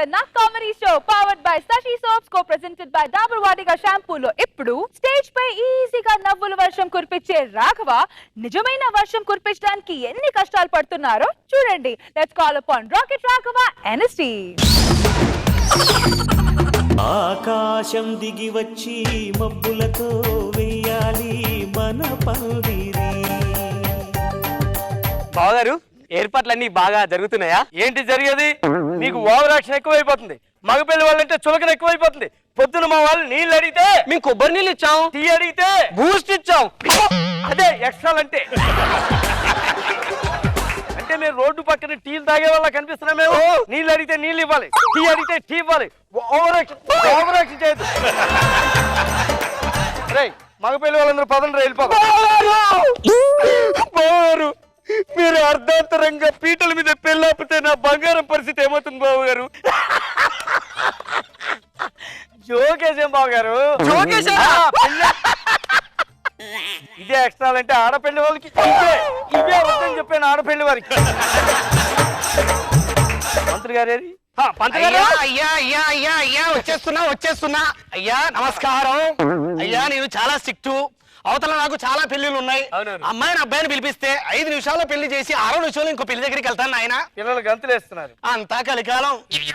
Khatarnak comedy show powered by Shashi soaps co presented by Dabur Vatika షాంపూలో ఇప్పుడు stage పై ఈజీగా నవ్వుల వర్షం కురిపించే రాఘవ నిజమైన వర్షం కురిపించడానికి ఎన్ని కష్టాలు పడుతున్నారో చూడండి. Let's call upon rocket Raghava NST. ఆకాశం దిగి వచ్చి మబ్బులతో వేయాలి మన పందిరి. బావగారు ఏర్పాట్లన్నీ బాగా జరుగుతున్నాయా? ఏంటి జరిగేది? నీకు ఓవర్ యాక్షన్ ఎక్కువైపోతుంది. మగపిల్లి వాళ్ళంటే చులకన ఎక్కువైపోతుంది. పొద్దున మా వాళ్ళు నీళ్ళు అడిగితే మేము కొబ్బరి నీళ్ళు ఇచ్చాం, టీ అడిగితే బూస్ట్ ఇచ్చాం. అదే ఎక్స్ట్రాలంటే. అంటే మేము రోడ్డు పక్కన టీలు తాగే వాళ్ళ కనిపిస్తున్నాం. మేము నీళ్ళు అడిగితే నీళ్ళు ఇవ్వాలి, టీ అడిగితే టీ ఇవ్వాలి. ఓవర్ యాక్షన్ చేయదు. రే మగపిల్లి వాళ్ళందరూ పదండి వెళ్ళిపోతారు. మీరు అర్ధాంతరంగా పీటల మీద పెళ్ళాపితే నా బంగారం పరిస్థితి ఏమవుతుంది బాబుగారు? జోకేశాం బాబుగారు, ఇదే ఎక్స్ట్రాలంటే ఆడపిల్లి వాళ్ళకి ఇవే వద్దని చెప్పాను. ఆడపిల్లి వారికి మంత్రి గారు అయ్యా అయ్యా అయ్యా అయ్యా వచ్చేస్తున్నా అయ్యా నమస్కారం. అయ్యా నేను చాలా స్ట్రిక్ట్. అవతల నాకు చాలా పెళ్లిళ్ళు ఉన్నాయి. అమ్మాయిని అబ్బాయిని పిలిపిస్తే 5 నిమిషాల్లో పెళ్లి చేసి 6 నిమిషాలు ఇంకో పెళ్లి దగ్గరికి వెళ్తాను. ఆయన పిల్లలు గంతులేస్తున్నారు. అంతా కలికాలం.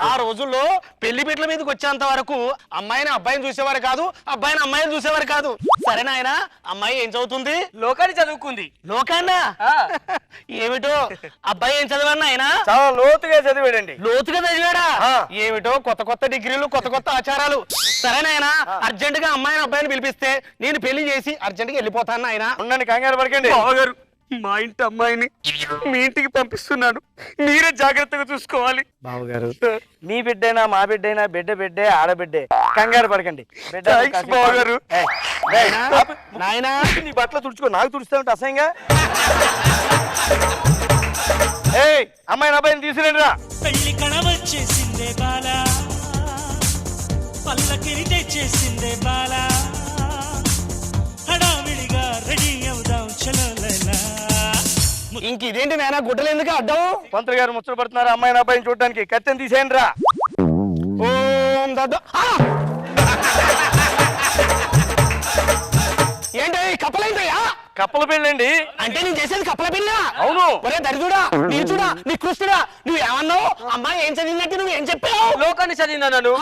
ఆ రోజుల్లో పెళ్లి పీటల మీదకి వచ్చేంత వరకు అమ్మాయిని అబ్బాయిని చూసేవారు కాదు, అబ్బాయిని అమ్మాయిని చూసేవారు కాదు. సరేనా ఆయన? అమ్మాయి ఏం చదువుతుంది? లోకాన్ని చదువుకుంది. లోకాన్నా? ఏమిటో అబ్బాయి ఏం చదివాడు ఆయన? చాలా లోతుగా చదివాడండి. లోతుగా చదివాడా? ఏమిటో కొత్త కొత్త డిగ్రీలు, కొత్త కొత్త ఆచారాలు. సరేనాయనా అర్జెంట్ గా అమ్మాయిని అబ్బాయిని పిలిపిస్తే నేను పెళ్లి చేసి అర్జెంట్ గా వెళ్ళిపోతాను. ఆయన ఉండండి, కంగారు పడకండి. బావగారు మా ఇంటి అమ్మాయిని మీ ఇంటికి పంపిస్తున్నాను, మీరే జాగ్రత్తగా చూసుకోవాలి. బావగారు మీ బిడ్డైనా మా బిడ్డైనా బిడ్డే ఆడబిడ్డే, కంగారు పడకండి. బావగారు నాయనా నీ బట్టలు తుడుచుకో, నాకు తుడుస్తా ఉంటే అసహ్యంగా. ఏయ్ అమ్మాయిని అబ్బాయిని తీసుకురండి రా. పెళ్లి కణవచ్చేసిందే బాలా, పల్లకిరి తెచ్చేసిందే బాలా, హడావిడిగా రెడీ అవుదాం చలో లైలా. ఇంక ఇదేంటి నాయనా గుడ్డలు ఎందుకు అడ్డం? పంతులు గారు ముచ్చట పడుతున్నారు అమ్మాయిని అబ్బాయిని చూడడానికి. కత్తెని తీసేయండి రా. ఓం దద్దు. ఏంటి కప్పలేంటయ్యా? కప్పల పెళ్ళండి. అంటే నేను చేసేది కప్పల పిల్ల? అవును. ఒరే దరిద్రుడా, నీచుడా, నికృష్టుడా, నువ్వు ఏమన్నావు? అమ్మాయి ఏం చదివినట్టు నువ్వేం చెప్పావు? లోకాన్ని చదివినా నన్ను.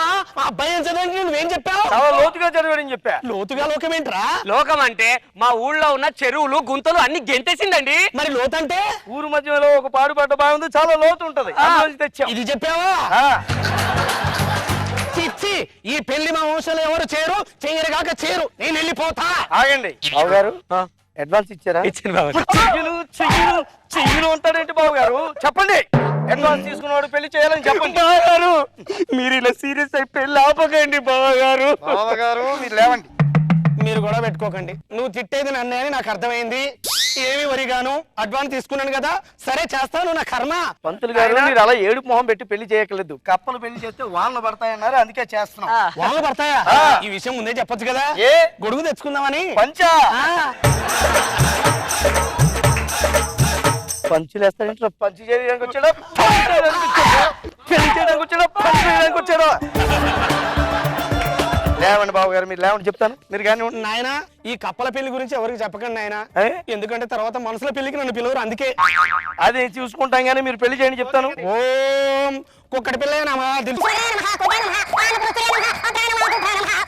అబ్బాయి ఏం చదివినట్టు నువ్వేం చెప్పావు? చాలా లోతుగా చదివాడని చెప్పా. లోతుగా లోకం ఏంట్రా? లోకం అంటే మా ఊళ్ళో ఉన్న చెరువులు గుంతలు అన్ని గెంతేసిందండి. మరి లోతంటే? ఊరు మధ్యలో ఒక పాడుపడ్డ బాగుంది, చాలా లోతు ఉంటది. ఇది చెప్పావా? చిచ్చి, ఈ పెళ్లి మా వంశంలో ఎవరు చేరు, చెయ్యరుగాక చేరు. నేను వెళ్ళిపోతా. ఆగండి బాబు గారు, అడ్వాన్స్ ఇచ్చారా? ఇచ్చాను బాబు. చెయ్యను అంటాడేంటి బాబు గారు? చెప్పండి. అడ్వాన్స్ తీసుకున్నవాడు పెళ్లి చేయాలని చెప్పండి. బావగారు మీరు ఇలా సీరియస్ అయి పెళ్లి ఆపకండి. బావగారు మీరు లేవండి. మీరు గొడవ పెట్టుకోకండి. నువ్వు తిట్టేది నన్నే అని నాకు అర్థమైంది. ఏమి వరిగాను అడ్వాన్స్ తీసుకున్నాను కదా, సరే చేస్తాను, నా కర్మ. పంతులు గారు మీరు అలా ఏడుపు మొహం పెట్టి పెళ్లి చేయకలేదు. కప్పలు పెళ్లి చేస్తే వానలు పడతాయన్నారు, అందుకే చేస్తున్నాం. వాళ్ళు పడతాయా? ఈ విషయం ముందే చెప్పొచ్చు కదా. ఏ గొడుగు తెచ్చుకుందామని. పంచా పంచులు వేస్తాడంటే పంచి చేయడానికి వచ్చాడా, పెళ్లి చేయడానికి వచ్చాడా, పంచి చేయడానికి వచ్చాడా? లేవండి బాబు గారు, మీరు లేవండి, చెప్తాను. మీరు కానీ నాయన ఈ కప్పల పెళ్లి గురించి ఎవరికి చెప్పకండి నాయన, ఎందుకంటే తర్వాత మనసుల పెళ్లికి నన్ను పిలవరు, అందుకే. అది చూసుకుంటాం కానీ మీరు పెళ్లి చేయండి చెప్తాను. ఓం కుక్కటి పిల్ల నమః,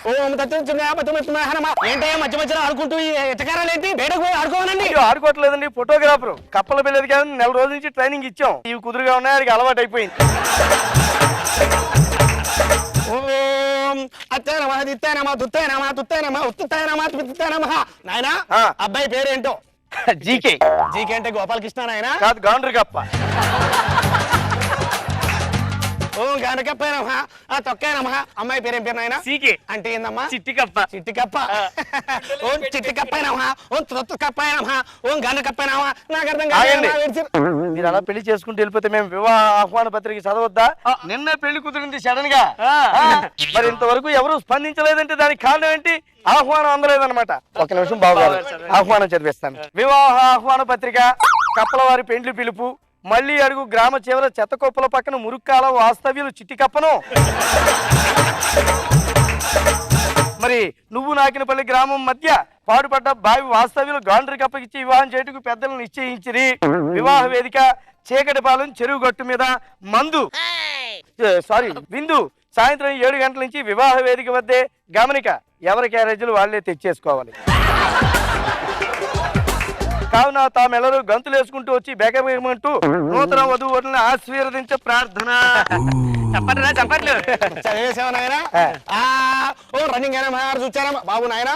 ఓం ఏంటయ్యా మధ్య మధ్యలో ఆడుకుంటూ ఎట్టకారాలు ఏంటి? బయటకు పోయి ఆడుకోవాలండి. ఆడుకోవట్లేదండి, ఫోటోగ్రాఫర్. కప్పల పెళ్లి కానీ 4 రోజుల నుంచి ట్రైనింగ్ ఇచ్చాం. ఇవి కుదురుగా ఉన్నాయి, అది అలవాటు అయిపోయింది. ఓం అత్తాయ నమః, దిత్తాయ నమః, దుత్తాయ నమః, తుత్తాయ నమః, ఉత్తుత్తాయ నమః, తుత్తాయ నమః. నాయనా అబ్బాయి పేరేంటో? జీకే. జీకే అంటే గోపాలకృష్ణ నాయనా? కాదు, గాండ్రి కప్ప. ఓం గాండ్రికప్పాయ నమః, తొక్కాయ నమః. అమ్మాయి పేరేం పేరు నాయనా? సీకే. అంటే ఏందమ్మా? చిట్టి కప్ప. చిట్టి కప్ప. ఓం చిట్టి కప్పాయ నమః, ఓం తొత్తు కప్పాయ నమః, ఓం గాండ్రికప్పాయ నమః. నాకు అర్థం కాదు. మీరు అలా పెళ్లి చేసుకుంటూ వెళ్ళిపోతే మేము వివాహ ఆహ్వాన పత్రిక చదవద్దా? నిన్న పెళ్లి కుదిరింది సడన్ గా. మరి ఇంతవరకు ఎవరు స్పందించలేదంటే దానికి కారణం ఏంటి? ఆహ్వానం అందలేదన్నమాట. ఒక నిమిషం బాబు గారు, ఆహ్వానం చదివిస్తాను. వివాహ ఆహ్వాన పత్రిక, కప్పల వారి పెండ్లి పిలుపు, మళ్ళీ అడుగు గ్రామ చివర చెత్తకొప్పల పక్కన మురుక్కాల వాస్తవ్యులు చిట్టికప్పను. మరి నువ్వు నాకినపల్లి గ్రామం మధ్య పాడుపడ్డ బావి వాస్తవ్యులు గాండ్రి కప్పకిచ్చి వివాహం చేటుకు పెద్దలను నిశ్చయించిరి. వివాహ వేదిక చీకటిపాలెం చెరువు గట్టు మీద విందు సాయంత్రం 7 గంటల నుంచి వివాహ వేదిక వద్దే. గమనిక, ఎవరి క్యారేజీలు వాళ్ళే తెచ్చేసుకోవాలి. కావున తామెల్లరూ గంతులు వేసుకుంటూ వచ్చి బేగమంటూ నూతన వధువులను ఆశీర్వదించే ప్రార్థన. చప్పట్లు చదివేసావు నాయన. ఓ రన్నింగ్ అయినా చూచారా బాబు నాయన.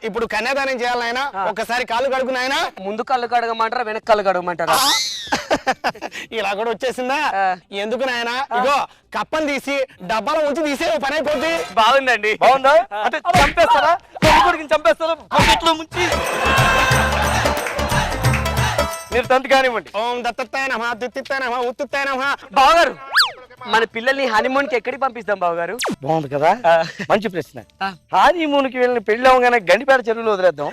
ఇప్పుడు కన్యాదానం చేయాలి నాయన. ఒక్కసారి కాళ్ళు కడుగు నాయన. ముందు కళ్ళు కడగమంటారా వెనక కళ్ళు కడగమంటారా? ఇలా కూడా వచ్చేసిందా? ఎందుకు నాయన? ఇగో కప్పలు తీసి డబ్బాలో ఉంచి తీసే పని అయిపోద్ది. బాగుందండి. బాగుందా? అంటే చంపేస్తారా? చంపేస్తారా? బకెట్లో ముంచి మీరు తంతు కానివ్వండి. ఓం దత్తాయ నమః దిత్తాయ నమః ఉత్తాయ నమః. బావగారు, మన పిల్లల్ని హనీమూన్ కి ఎక్కడికి పంపిస్తాం బావగారు? బాగుంది కదా, మంచి ప్రశ్న. హనీమూన్ కి వెళ్ళిన పెళ్లి అవగానే గండిపేట చెరువులో వదిలేద్దాం.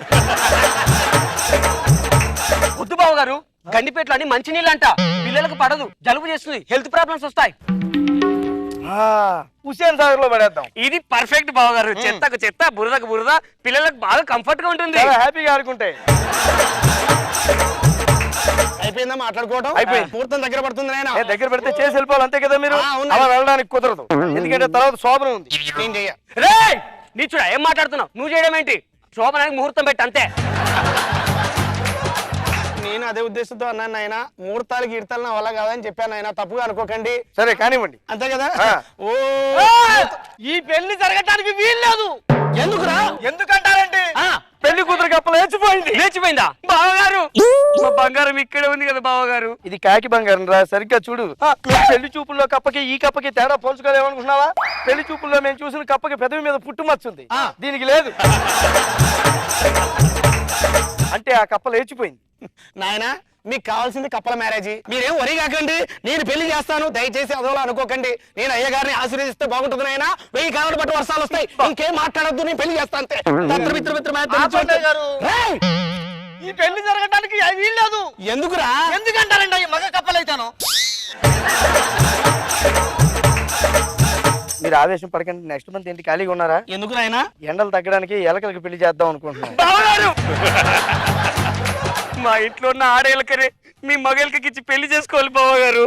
వద్దు బావగారు, గండిపేటలో అని మంచి నీళ్ళు అంట. పిల్లలకు పడదు, జలుబు చేస్తుంది, హెల్త్ ప్రాబ్లమ్స్ వస్తాయి. హుస్సేన్ సాగర్ లో పడేద్దాం. ఇది పర్ఫెక్ట్ బావగారు. చెత్తకు చెత్త, బురదకు బురద, పిల్లలకు బాగా కంఫర్ట్ గా ఉంటుంది. హ్యాపీగా ఆడుకుంటాయి. అయిపోయిందా మాట్లాడుకోవడం? అయిపోయింది. ముహూర్తం దగ్గర పడుతుంది నాయన. దగ్గర పెడితే చేసి వెళ్ళిపోవాలి అంతే కదా. మీరు అలా వెళ్ళడానికి కుదరదు, ఎందుకంటే తర్వాత శోభనం ఉంది. నేను చెయ్య. రేయ్, నీచుడా ఏం మాట్లాడుతున్నావు? నువ్వు చేయడం ఏంటి? శోభనానికి ముహూర్తం పెట్టి అంతే. నేను అదే ఉద్దేశంతో అన్నాను నాయన. ముహూర్తాలు గీర్తాలు నా వల్ల కాదని చెప్పాను ఆయన, తప్పుగా అనుకోకండి. సరే కానివ్వండి. అంతే కదా. ఓ ఈ పెళ్లి జరగటానికి వీల్లేదు. ఎందుకురా? ఎందుకంటారండి? పెళ్లి కూతురు కప్ప లేచిపోయింది. లేచిపోయిందా? బావగారు, మా బంగారం ఇక్కడే ఉంది కదా బావగారు. ఇది కాకి బంగారం రా, సరిగ్గా చూడు. పెళ్లి చూపుల్లో కప్పకి ఈ కప్పకి తేడా పోల్చుకోలేమనుకున్నావా? పెళ్లి చూపుల్లో మేము చూసిన కప్పకి పెదవి మీద పుట్టుమచ్చుంది, దీనికి లేదు. అంటే ఆ కప్ప లేచిపోయింది. నాయన, మీకు కావాల్సింది కప్పల మ్యారేజ్. మీరేం వరి కాకండి, నేను పెళ్లి చేస్తాను. దయచేసి అదోలా అనుకోకండి. నేను అయ్యగారిని ఆశీర్వదిస్తే బాగుంటుంది నాయన. 1000 కాలాల బట్టి వర్షాలు వస్తాయి. ఇంకేం మాట్లాడొద్దు, నేను పెళ్లి చేస్తాను అంతే. ఈ పెళ్లి జరగడానికి వీల్లేదు. ఎందుకురా? ఎందుకంటారండి మగ కప్పలైతాను. మీరు ఆవేశం పడకండి. నెక్స్ట్ మంత్ ఏంటి ఖాళీగా ఉన్నారా? ఎందుకు నాయన? ఎండలు తగ్గడానికి ఎలకలకి పెళ్లి చేద్దాం అనుకుంటున్నాను. మా ఇంట్లో ఉన్న ఆడేళ్ళకరే మీ మగేళ్ళకి ఇచ్చి పెళ్లి చేసుకోవాలి బావగారు.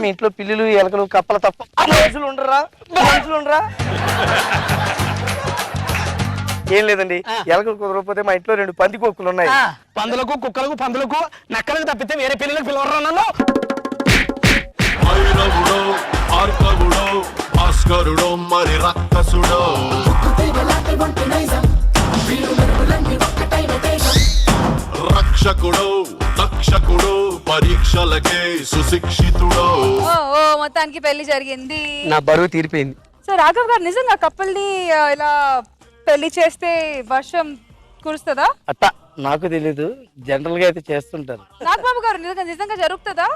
మీ ఇంట్లో పిల్లులు ఎలకలు కప్పలు తప్ప మనుషులు ఉండరా? ఏం లేదండి, ఎలకలు కుదరకపోతే మా ఇంట్లో 2 పందికొక్కులు ఉన్నాయి. పందులకు, కుక్కలకు, పందులకు, నక్కలకు తప్పితే వేరే పిల్లలకు పిలవరా నన్ను? భాస్కరుడో మరి రక్కసుడో రక్షకుడో రక్షకుడో పరీక్షలకే సుశిక్షితుడో. ఓ మొత్తానికి పెళ్లి జరిగింది. నా బరువు తీరిపోయింది. సో రాఘవ్ గారు, నిజంగా కప్పల్ని ఇలా పెళ్లి చేస్తే వర్షం కురుస్తుందా? అట్ట నాకు తెలీదు, జనరల్ గా అయితే చేస్తుంటారు. నాగబాబు గారు, నిజంగా జరుగుతుందా?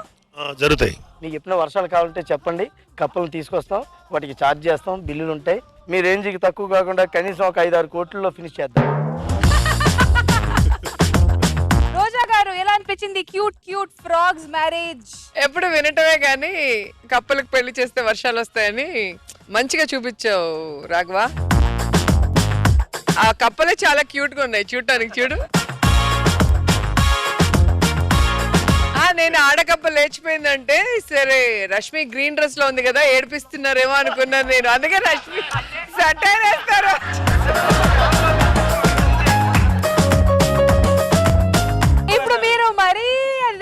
జరుగుతాయి. మీకు ఎప్పుడు వర్షాలు కావాలంటే చెప్పండి, కప్పలను తీసుకొస్తాం, వాటికి ఛార్జ్ చేస్తాం, బిల్లులు ఉంటాయి. మీ రేంజ్కి తక్కువ కాకుండా కనీసం ఒక 5-6 కోట్లలో ఫినిష్ చేద్దాం. రోజా గారు, ఎలా అనిపించింది క్యూట్ ఫ్రాగ్స్ మ్యారేజ్? ఎప్పుడు వినటమే కానీ కప్పలకు పెళ్లి చేస్తే వర్షాలు వస్తాయని మంచిగా చూపించావు రాఘవ. ఆ కప్పలే చాలా క్యూట్ గా ఉన్నాయి చూడటానికి. చూడు, నేను ఆడకప్ప లేచిపోయిందంటే సరే రష్మి గ్రీన్ డ్రెస్ లో ఉంది కదా, ఏడిపిస్తున్నారేమో అనుకున్నాను నేను. అందుకే రష్మి సటైర్ వేస్తారు. ఇప్పుడు మీరు మరీ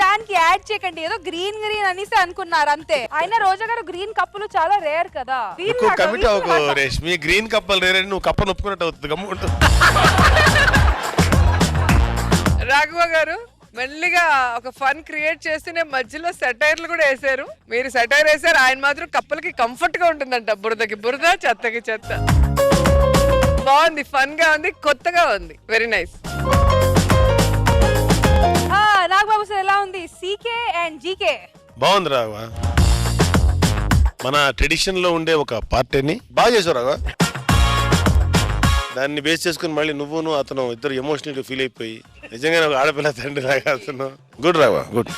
దానికి యాడ్ చేయకండి, ఏదో గ్రీన్ అనేసి అనుకున్నారు అంతే. అయినా రోజా గారు, గ్రీన్ కప్పులు చాలా రేర్ కదా. కమిటీ రేష్మి, గ్రీన్ కప్పలు రేర్ అని నువ్వు కప్ప నొప్పుకున్నట్టు అవుతుంది. గమ్ముంటు రాఘవ గారు మెల్లిగా ఒక ఫన్ క్రియేట్ చేస్తూనే మధ్యలో సెటైర్లు కూడా వేసారు. మీరు సెటైర్ వేసారు, ఆయన మాత్రం కప్పలకి కంఫర్ట్ గా ఉంటుందంట. బురదకి బురద, చెత్తకి చెత్త. బాగుంది, ఫన్ గా ఉంది, కొత్తగా ఉంది. Very nice. నాగబాబు సార్, ఎలా ఉంది సీకే అండ్ జీకే? బాగుంది రాఘవ. మన ట్రెడిషన్ లో ఉండే ఒక పార్టీని బాగా చేసావు రాఘవ. దాన్ని బేస్ చేసుకుని మళ్ళీ నువ్వును అతను ఇద్దరు ఎమోషనల్ గా ఫీల్ అయిపోయి నిజంగా ఆడపిల్ల తండ్రి లాగా అతను. Good Raghava, good.